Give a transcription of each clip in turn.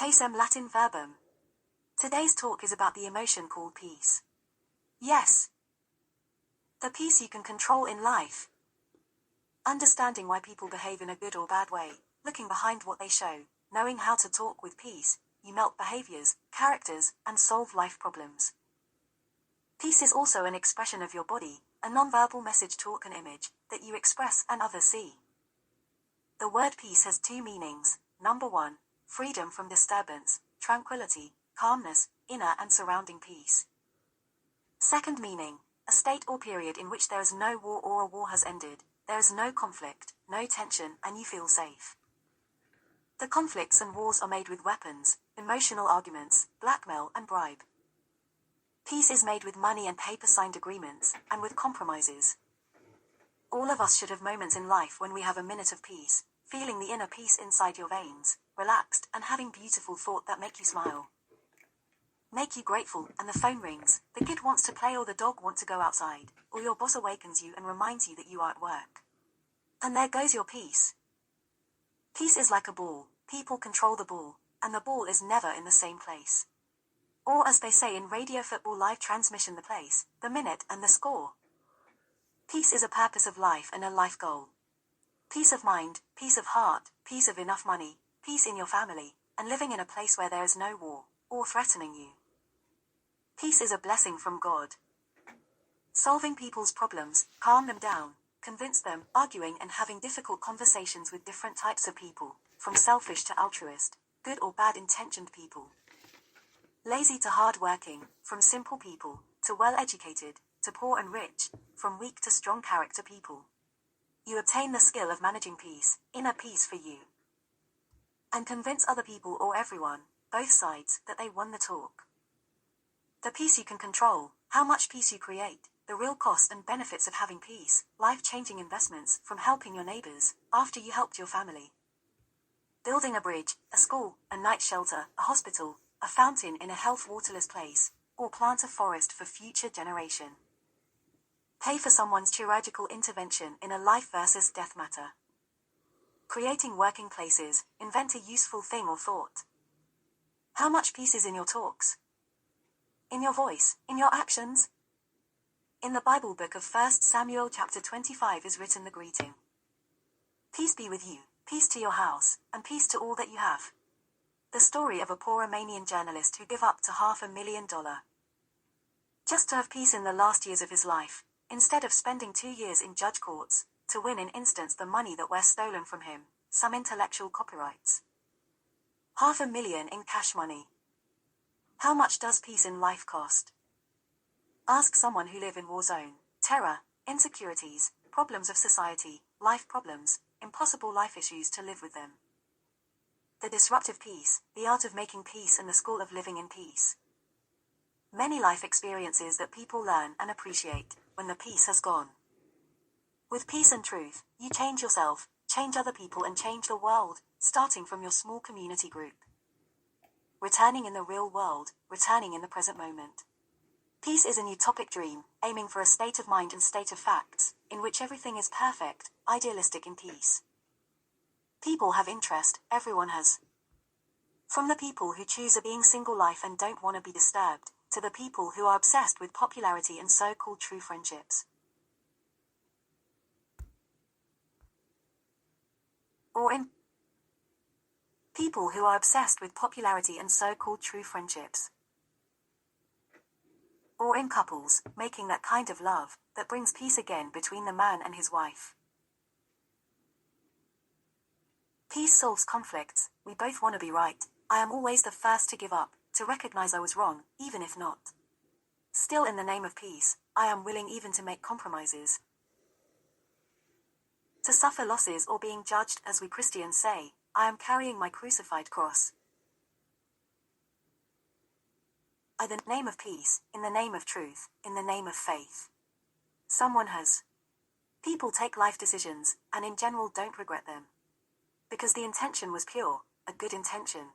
Pacem Latin verbum. Today's talk is about the emotion called peace. Yes. The peace you can control in life. Understanding why people behave in a good or bad way, looking behind what they show, knowing how to talk with peace, you melt behaviors, characters, and solve life problems. Peace is also an expression of your body, a non-verbal message, talk, and image that you express and others see. The word peace has two meanings. Number 1, freedom from disturbance, tranquility, calmness, inner and surrounding peace. Second meaning, a state or period in which there is no war or a war has ended, there is no conflict, no tension, and you feel safe. The conflicts and wars are made with weapons, emotional arguments, blackmail, and bribe. Peace is made with money and paper-signed agreements, and with compromises. All of us should have moments in life when we have a minute of peace, feeling the inner peace inside your veins, relaxed and having beautiful thoughts that make you smile. Make you grateful, and the phone rings, the kid wants to play or the dog wants to go outside, or your boss awakens you and reminds you that you are at work. And there goes your peace. Peace is like a ball, people control the ball, and the ball is never in the same place. Or as they say in radio football live transmission, the place, the minute, and the score. Peace is a purpose of life and a life goal. Peace of mind, peace of heart, peace of enough money, peace in your family, and living in a place where there is no war, or threatening you. Peace is a blessing from God. Solving people's problems, calm them down, convince them, arguing and having difficult conversations with different types of people, from selfish to altruist, good or bad intentioned people. Lazy to hard-working, from simple people, to well-educated, to poor and rich, from weak to strong character people. You obtain the skill of managing peace, inner peace for you. And convince other people or everyone, both sides, that they won the talk. The peace you can control, how much peace you create, the real cost and benefits of having peace, life-changing investments from helping your neighbors, after you helped your family. Building a bridge, a school, a night shelter, a hospital, a fountain in a health-waterless place, or plant a forest for future generation. Pay for someone's chirurgical intervention in a life versus death matter. Creating working places, invent a useful thing or thought. How much peace is in your talks? In your voice, in your actions? In the Bible book of 1 Samuel chapter 25 is written the greeting. Peace be with you, peace to your house, and peace to all that you have. The story of a poor Romanian journalist who gave up to $500,000. Just to have peace in the last years of his life, instead of spending 2 years in judge courts, to win in instance the money that were stolen from him, some intellectual copyrights. $500,000 in cash money. How much does peace in life cost? Ask someone who live in war zone, terror, insecurities, problems of society, life problems, impossible life issues to live with them. The disruptive peace, the art of making peace and the school of living in peace. Many life experiences that people learn and appreciate when the peace has gone. With peace and truth, you change yourself, change other people and change the world, starting from your small community group. Returning in the real world, returning in the present moment. Peace is an utopic dream, aiming for a state of mind and state of facts, in which everything is perfect, idealistic in peace. People have interest, everyone has. From the people who choose a being single life and don't want to be disturbed, to the people who are obsessed with popularity and so-called true friendships. Or in people who are obsessed with popularity and so-called true friendships. Or in couples, making that kind of love, that brings peace again between the man and his wife. Peace solves conflicts, we both want to be right, I am always the first to give up, to recognize I was wrong, even if not. Still in the name of peace, I am willing even to make compromises. To suffer losses or being judged, as we Christians say, I am carrying my crucified cross. In the name of peace, in the name of truth, in the name of faith. Someone has. People take life decisions, and in general don't regret them. Because the intention was pure, a good intention.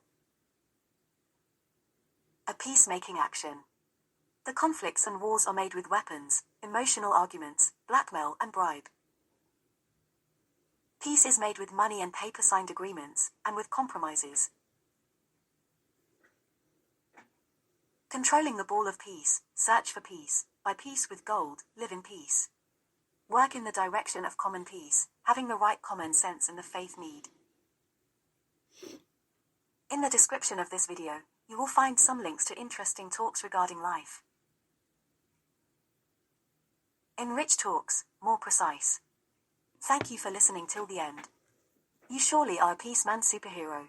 A peacemaking action. The conflicts and wars are made with weapons, emotional arguments, blackmail and bribe. Peace is made with money and paper-signed agreements, and with compromises. Controlling the ball of peace, search for peace, buy peace with gold, live in peace. Work in the direction of common peace, having the right common sense and the faith need. In the description of this video, you will find some links to interesting talks regarding life. Enrich talks, more precise. Thank you for listening till the end. You surely are a peace man superhero.